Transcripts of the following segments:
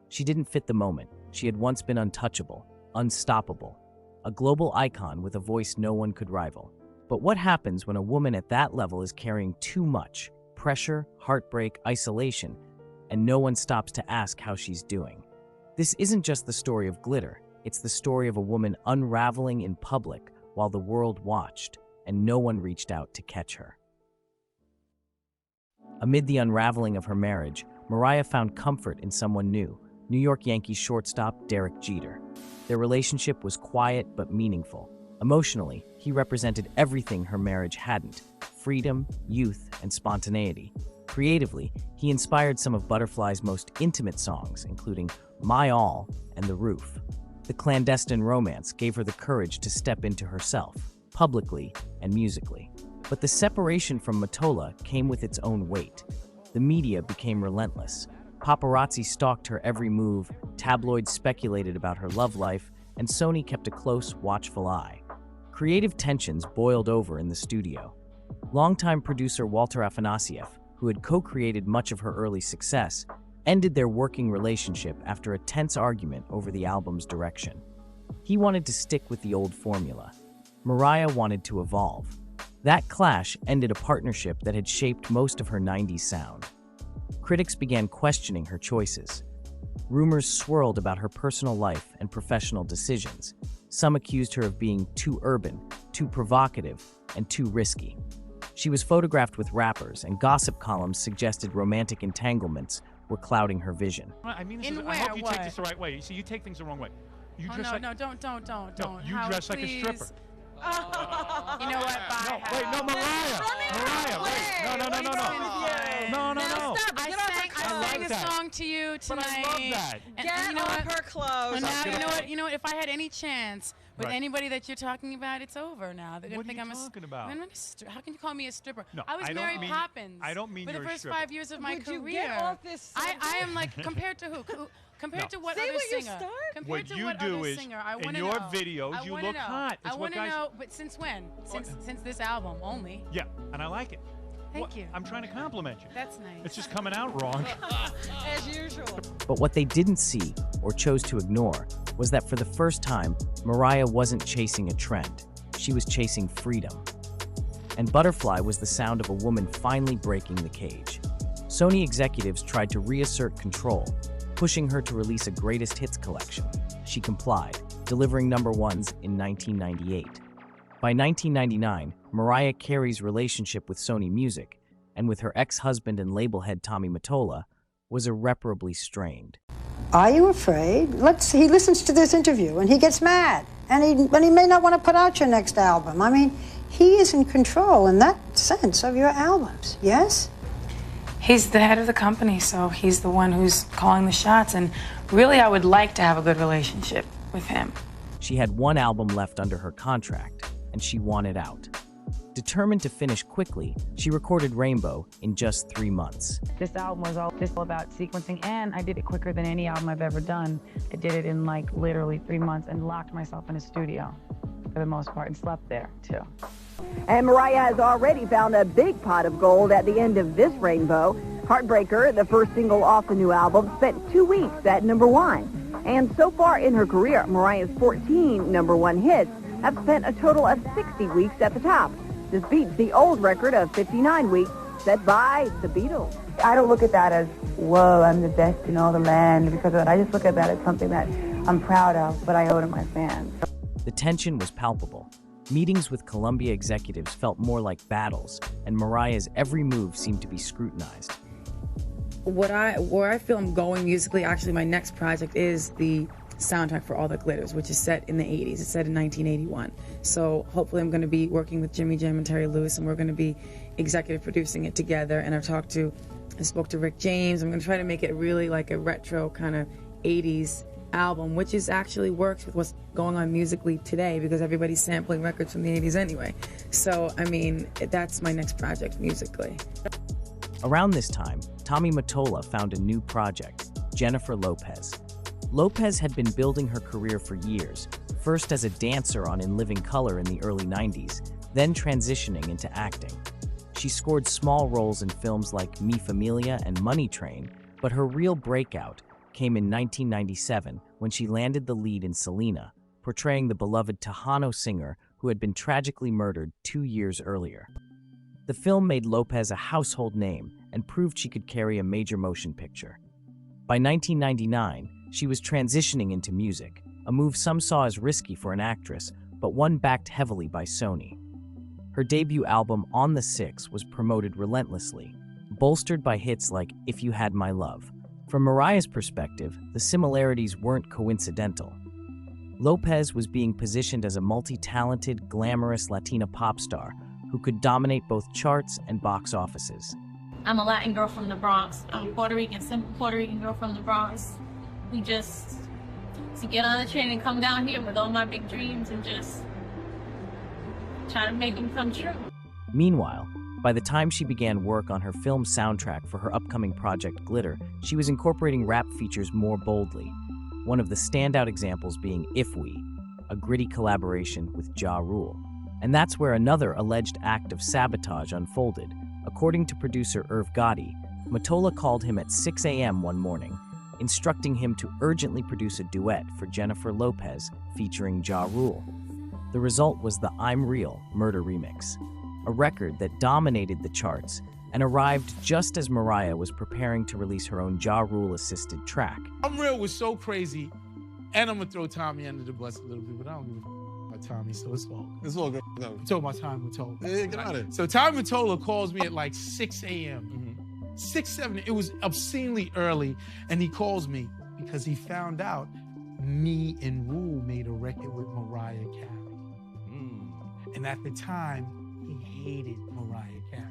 She didn't fit the moment. She had once been untouchable, unstoppable, a global icon with a voice no one could rival. But what happens when a woman at that level is carrying too much pressure, heartbreak, isolation, and no one stops to ask how she's doing? This isn't just the story of glitter. It's the story of a woman unraveling in public while the world watched, and no one reached out to catch her. Amid the unraveling of her marriage, Mariah found comfort in someone new, New York Yankees shortstop Derek Jeter. Their relationship was quiet but meaningful. Emotionally, he represented everything her marriage hadn't: freedom, youth, and spontaneity. Creatively, he inspired some of Butterfly's most intimate songs, including My All and The Roof. The clandestine romance gave her the courage to step into herself, publicly and musically. But the separation from Mottola came with its own weight. The media became relentless. Paparazzi stalked her every move, tabloids speculated about her love life, and Sony kept a close, watchful eye. Creative tensions boiled over in the studio. Longtime producer Walter Afanasieff, who had co-created much of her early success, ended their working relationship after a tense argument over the album's direction. He wanted to stick with the old formula. Mariah wanted to evolve. That clash ended a partnership that had shaped most of her 90s sound. Critics began questioning her choices. Rumors swirled about her personal life and professional decisions. Some accused her of being too urban, too provocative, and too risky. She was photographed with rappers, and gossip columns suggested romantic entanglements were clouding her vision. I mean, I hope you take this the right way. You see, you take things the wrong way. You dress like, don't. No, you Howard, dress like a please. stripper. You know what? Bye. No, wait, no, Mariah. Mariah, wait. No. No, stop. I sang like a that. song to you tonight. But I love that. And Get you know off what? her clothes. And now, Get you know what? If I had any chance with Right. anybody that you're talking about, it's over now. They're gonna What are think you I'm talking about? How can you call me a stripper? No, I was I don't Mary mean- Poppins. I don't mean for you're a the first stripper. 5 years of my Would career. you get off this I am like compared to who? Compared No. to what Say other what you're singer? starting. Compared What to you what do other is, singer? I in wanna your know. videos, I you wanna look know. hot. I It's what want to guys- know, but since when? Since this album only. Yeah, and I like it. Thank you. I'm trying to compliment you. That's nice. It's just coming out wrong. As usual. But what they didn't see, or chose to ignore, was that for the first time, Mariah wasn't chasing a trend. She was chasing freedom. And Butterfly was the sound of a woman finally breaking the cage. Sony executives tried to reassert control, pushing her to release a greatest hits collection. She complied, delivering number ones in 1998. By 1999, Mariah Carey's relationship with Sony Music, and with her ex-husband and label head Tommy Mottola, was irreparably strained. Are you afraid? He listens to this interview and he gets mad. And he may not want to put out your next album. I mean, he is in control in that sense of your albums, yes? He's the head of the company, so he's the one who's calling the shots. And really, I would like to have a good relationship with him. She had one album left under her contract, and she wanted out. Determined to finish quickly, she recorded Rainbow in just 3 months. This album was all about sequencing, and I did it quicker than any album I've ever done. I did it in like literally 3 months and locked myself in a studio for the most part and slept there too. And Mariah has already found a big pot of gold at the end of this Rainbow. Heartbreaker, the first single off the new album, spent 2 weeks at #1. And so far in her career, Mariah's 14 #1 hits have spent a total of 60 weeks at the top. This beats the old record of 59 weeks set by the Beatles. I don't look at that as, whoa, I'm the best in all the land because of that. I just look at that as something that I'm proud of, but I owe to my fans. The tension was palpable. Meetings with Columbia executives felt more like battles, and Mariah's every move seemed to be scrutinized. Where I feel I'm going musically, actually my next project is the soundtrack for All That Glitters, which is set in the 80s. It's set in 1981. So hopefully I'm going to be working with Jimmy Jam and Terry Lewis, and we're going to be executive producing it together. And I spoke to Rick James. I'm going to try to make it really like a retro kind of 80s album, which is actually works with what's going on musically today because everybody's sampling records from the 80s anyway. So, I mean, that's my next project musically. Around this time, Tommy Mottola found a new project, Jennifer Lopez. Lopez had been building her career for years, first as a dancer on In Living Color in the early 90s, then transitioning into acting. She scored small roles in films like Mi Familia and Money Train, but her real breakout came in 1997 when she landed the lead in Selena, portraying the beloved Tejano singer who had been tragically murdered 2 years earlier. The film made Lopez a household name and proved she could carry a major motion picture. By 1999, she was transitioning into music, a move some saw as risky for an actress, but one backed heavily by Sony. Her debut album, On the Six, was promoted relentlessly, bolstered by hits like If You Had My Love. From Mariah's perspective, the similarities weren't coincidental. Lopez was being positioned as a multi-talented, glamorous Latina pop star who could dominate both charts and box offices. I'm a Latin girl from the Bronx. I'm Puerto Rican, simple Puerto Rican girl from the Bronx. We just to get on the train and come down here with all my big dreams and just try to make them come true. Meanwhile, by the time she began work on her film soundtrack for her upcoming project Glitter, she was incorporating rap features more boldly. One of the standout examples being If We, a gritty collaboration with Ja Rule. And that's where another alleged act of sabotage unfolded. According to producer Irv Gotti, Mottola called him at 6 a.m. one morning, instructing him to urgently produce a duet for Jennifer Lopez featuring Ja Rule. The result was the I'm Real murder remix, a record that dominated the charts and arrived just as Mariah was preparing to release her own Ja Rule-assisted track. I'm Real was so crazy, and I'm gonna throw Tommy under the bus a little bit, but I don't give a about Tommy, so it's all good. No. I'm talking about Tommy Mottola. Yeah, get out of it. So Tommy Mottola calls me at like 6 a.m. 6, 7, it was obscenely early, and he calls me because he found out me and Rule made a record with Mariah Carey. And at the time, he hated Mariah Carey.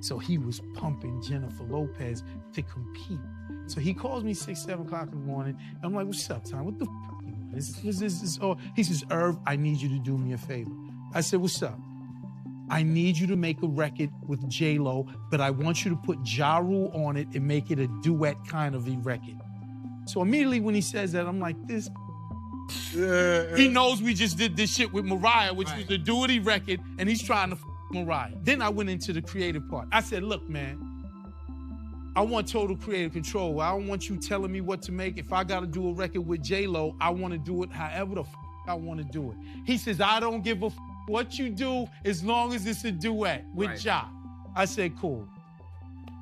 So he was pumping Jennifer Lopez to compete. So he calls me 6, 7 o'clock in the morning. And I'm like, what's up, Tom? What the f you want? This, oh. He says, Irv, I need you to do me a favor. I said, what's up? I need you to make a record with J-Lo, but I want you to put Ja Rule on it and make it a duet kind of a record. So immediately when he says that, I'm like, this. He knows we just did this shit with Mariah, which was the duety record, and he's trying to f Mariah. Then I went into the creative part. I said, look, man, I want total creative control. I don't want you telling me what to make. If I got to do a record with J-Lo, I want to do it however the f I want to do it. He says, I don't give a f what you do as long as it's a duet with Ja. I said, cool.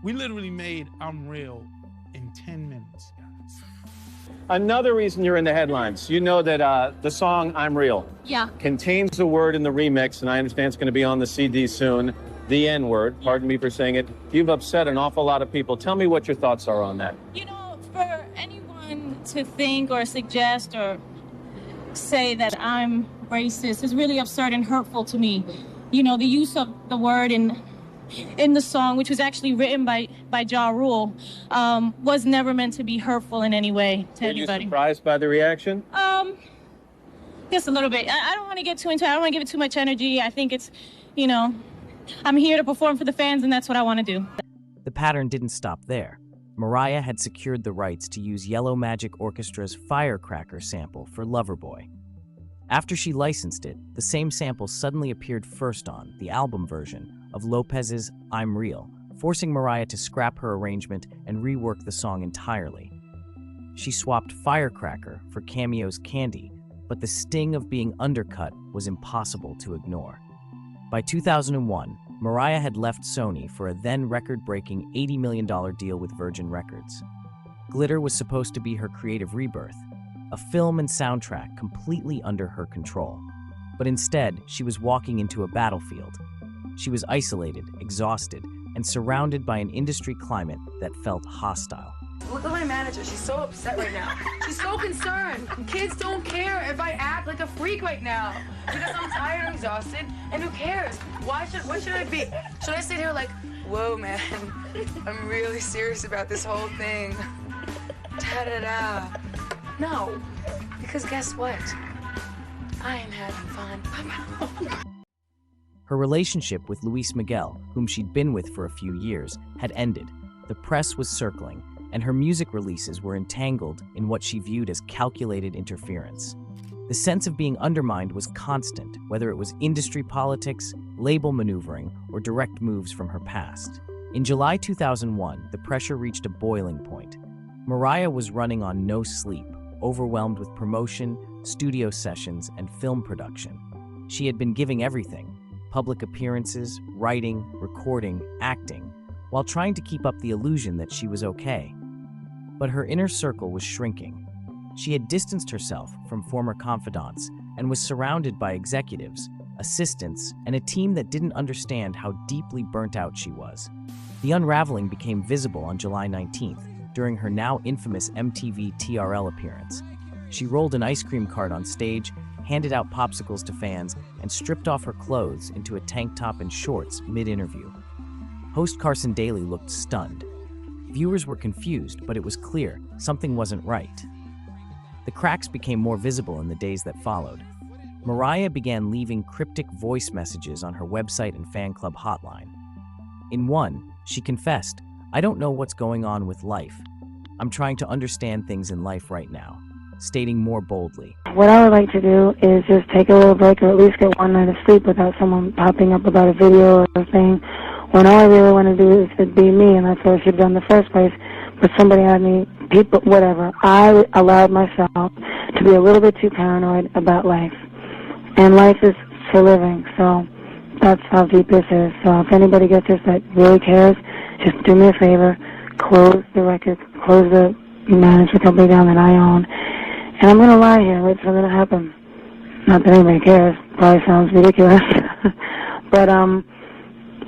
We literally made I'm Real in 10 minutes, guys. Another reason you're in the headlines, you know that the song I'm Real contains a word in the remix, and I understand it's going to be on the CD soon, the N-word. Pardon me for saying it. You've upset an awful lot of people. Tell me what your thoughts are on that. You know, for anyone to think or suggest or say that I'm racist is really absurd and hurtful to me. You know, the use of the word in the song, which was actually written by Ja Rule, was never meant to be hurtful in any way to anybody. Are you surprised by the reaction? Just a little bit. I don't want to get too into it. I don't want to give it too much energy. I think it's, you know, I'm here to perform for the fans, and that's what I want to do. The pattern didn't stop there. Mariah had secured the rights to use Yellow Magic Orchestra's Firecracker sample for Loverboy. After she licensed it, the same sample suddenly appeared first on the album version of Lopez's I'm Real, forcing Mariah to scrap her arrangement and rework the song entirely. She swapped Firecracker for Cameo's Candy, but the sting of being undercut was impossible to ignore. By 2001, Mariah had left Sony for a then record-breaking $80 million deal with Virgin Records. Glitter was supposed to be her creative rebirth, a film and soundtrack completely under her control. But instead, she was walking into a battlefield. She was isolated, exhausted, and surrounded by an industry climate that felt hostile. Look at my manager. She's so upset right now. She's so concerned. Kids don't care if I act like a freak right now because I'm tired and exhausted. And who cares? What should I be? Should I sit here like, whoa, man, I'm really serious about this whole thing. Ta-da-da. No, because guess what? I am having fun. Her relationship with Luis Miguel, whom she'd been with for a few years, had ended. The press was circling, and her music releases were entangled in what she viewed as calculated interference. The sense of being undermined was constant, whether it was industry politics, label maneuvering, or direct moves from her past. In July 2001, the pressure reached a boiling point. Mariah was running on no sleep, overwhelmed with promotion, studio sessions, and film production. She had been giving everything: public appearances, writing, recording, acting, while trying to keep up the illusion that she was okay. But her inner circle was shrinking. She had distanced herself from former confidants and was surrounded by executives, assistants, and a team that didn't understand how deeply burnt out she was. The unraveling became visible on July 19th, during her now infamous MTV TRL appearance. She rolled an ice cream cart on stage, handed out popsicles to fans, and stripped off her clothes into a tank top and shorts mid-interview. Host Carson Daly looked stunned. Viewers were confused, but it was clear something wasn't right. The cracks became more visible in the days that followed. Mariah began leaving cryptic voice messages on her website and fan club hotline. In one, she confessed, "I don't know what's going on with life. I'm trying to understand things in life right now," stating more boldly, "What I would like to do is just take a little break or at least get one night of sleep without someone popping up about a video or a thing, when all I really want to do is to be me, and that's what I should have done in the first place. But somebody had me, people, whatever. I allowed myself to be a little bit too paranoid about life. And life is for living, so that's how deep this is. So if anybody gets this that really cares, just do me a favor, close the record, close the management company down that I own, and I'm going to lie here and wait for something to happen. Not that anybody cares, probably sounds ridiculous, but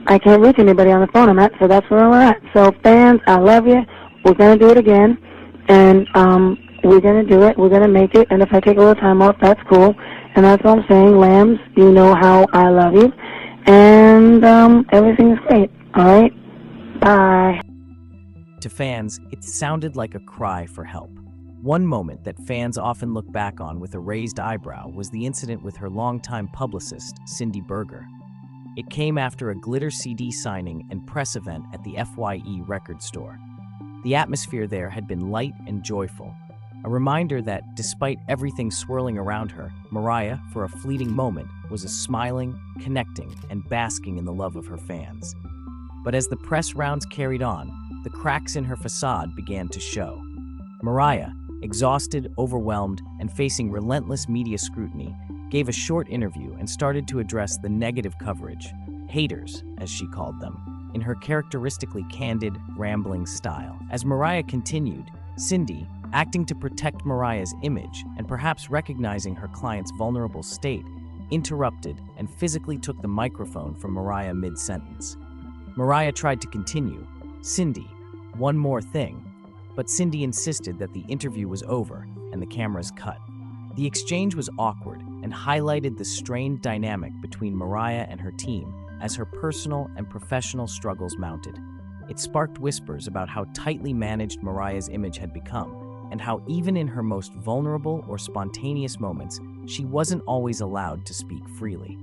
I can't reach anybody on the phone I'm at, so that's where we're at. So fans, I love you. We're going to do it again, and we're going to do it. We're going to make it, and if I take a little time off, that's cool. And that's all I'm saying. Lambs, you know how I love you, and everything's great. All right? Bye." To fans, it sounded like a cry for help. One moment that fans often look back on with a raised eyebrow was the incident with her longtime publicist, Cindy Berger. It came after a glitter CD signing and press event at the FYE record store. The atmosphere there had been light and joyful, a reminder that, despite everything swirling around her, Mariah, for a fleeting moment, was a smiling, connecting, and basking in the love of her fans. But as the press rounds carried on, the cracks in her facade began to show. Mariah, exhausted, overwhelmed, and facing relentless media scrutiny, gave a short interview and started to address the negative coverage, haters, as she called them, in her characteristically candid, rambling style. As Mariah continued, Cindy, acting to protect Mariah's image and perhaps recognizing her client's vulnerable state, interrupted and physically took the microphone from Mariah mid-sentence. Mariah tried to continue, "Cindy, one more thing," but Cindy insisted that the interview was over and the cameras cut. The exchange was awkward and highlighted the strained dynamic between Mariah and her team as her personal and professional struggles mounted. It sparked whispers about how tightly managed Mariah's image had become, and how even in her most vulnerable or spontaneous moments, she wasn't always allowed to speak freely.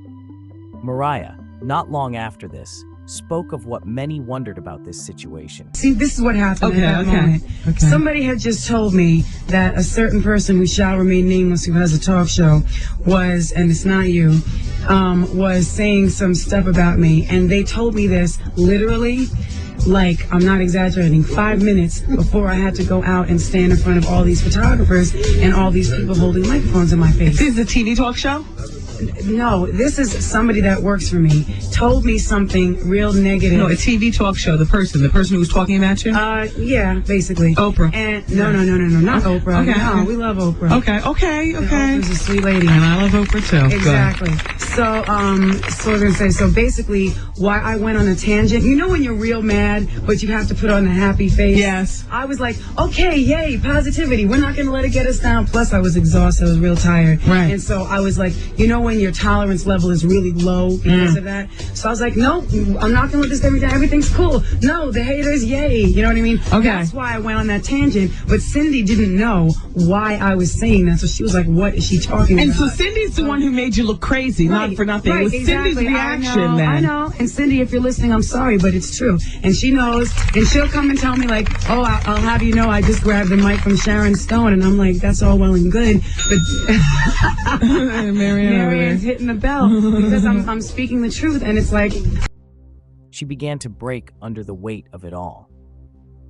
Mariah, not long after this, spoke of what many wondered about this situation. See, this is what happened at that moment. Somebody had just told me that a certain person who shall remain nameless, who has a talk show, was, and it's not you, was saying some stuff about me. And they told me this literally, like, I'm not exaggerating, 5 minutes before I had to go out and stand in front of all these photographers and all these people holding microphones in my face. This is a TV talk show? No, this is somebody that works for me. Told me something real negative. No, a TV talk show. The person who was talking about you? Yeah, basically. We're And no, not Oprah. Okay. No, we love Oprah. Okay. Oprah's a sweet lady. And I love Oprah too. Exactly. So we're gonna say, so basically, why I went on a tangent. You know when you're real mad, but you have to put on the happy face? Yes. I was like, okay, yay, positivity. We're not gonna let it get us down. Plus, I was exhausted. I was real tired. Right. And so I was like, you know when your tolerance level is really low because of that? So I was like, no, I'm not gonna let this get me down. Everything's cool. No, the haters, yay. You know what I mean? Okay. That's why I went on that tangent. But Cindy didn't know why I was saying that. So she was like, what is she talking about? And so Cindy's the one who made you look crazy, not for nothing. It was exactly. Cindy's reaction then. I know. And Cindy, if you're listening, I'm sorry, but it's true. And she knows. And she'll come and tell me like, oh, I'll have you know I just grabbed the mic from Sharon Stone. And I'm like, that's all well and good. But Marianne's hitting the bell because I'm speaking the truth. And it's like... She began to break under the weight of it all.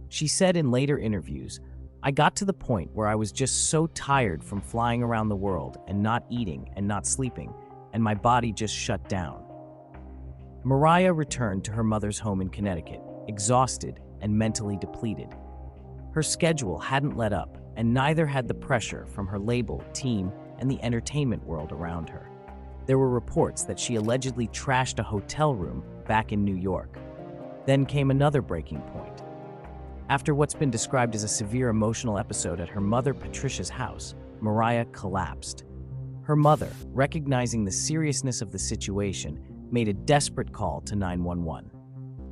She said in later interviews, I got to the point where I was just so tired from flying around the world and not eating and not sleeping, and my body just shut down. Mariah returned to her mother's home in Connecticut, exhausted and mentally depleted. Her schedule hadn't let up, and neither had the pressure from her label, team, and the entertainment world around her. There were reports that she allegedly trashed a hotel room back in New York. Then came another breaking point. After what's been described as a severe emotional episode at her mother Patricia's house, Mariah collapsed. Her mother, recognizing the seriousness of the situation, made a desperate call to 911.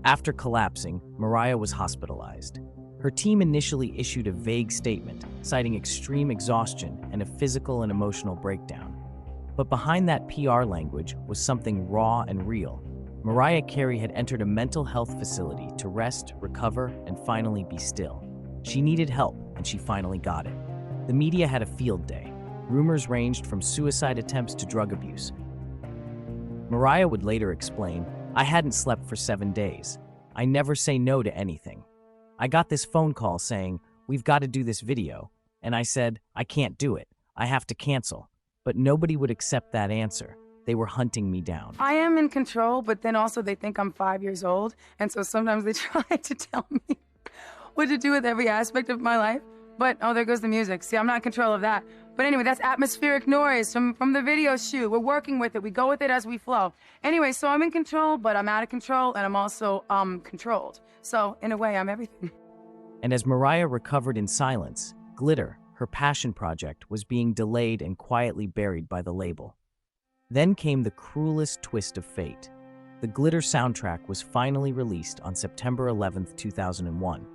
After collapsing, Mariah was hospitalized. Her team initially issued a vague statement, citing extreme exhaustion and a physical and emotional breakdown. But behind that PR language was something raw and real. Mariah Carey had entered a mental health facility to rest, recover, and finally be still. She needed help, and she finally got it. The media had a field day. Rumors ranged from suicide attempts to drug abuse. Mariah would later explain, "I hadn't slept for 7 days. I never say no to anything. I got this phone call saying, 'We've got to do this video,' and I said, 'I can't do it. I have to cancel.' But nobody would accept that answer. They were hunting me down." I am in control, but then also they think I'm 5 years old, and so sometimes they try to tell me what to do with every aspect of my life. But, oh, there goes the music. See, I'm not in control of that. But anyway, that's atmospheric noise from the video shoot. We're working with it. We go with it as we flow. Anyway, so I'm in control, but I'm out of control, and I'm also controlled. So, in a way, I'm everything. And as Mariah recovered in silence, Glitter, her passion project, was being delayed and quietly buried by the label. Then came the cruelest twist of fate. The Glitter soundtrack was finally released on September 11th, 2001.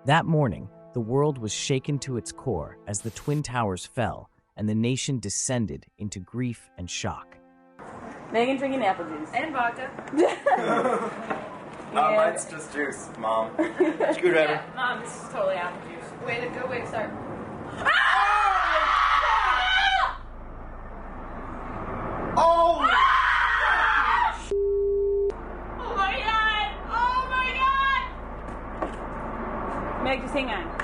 That morning, the world was shaken to its core as the Twin Towers fell and the nation descended into grief and shock. Megan drinking apple juice. And vodka. Mine's just juice, Mom. Screwdriver. Yeah, Mom, this is totally apple juice. Way to go, way to start. Oh! Oh my god! Oh my god! Meg, just hang on.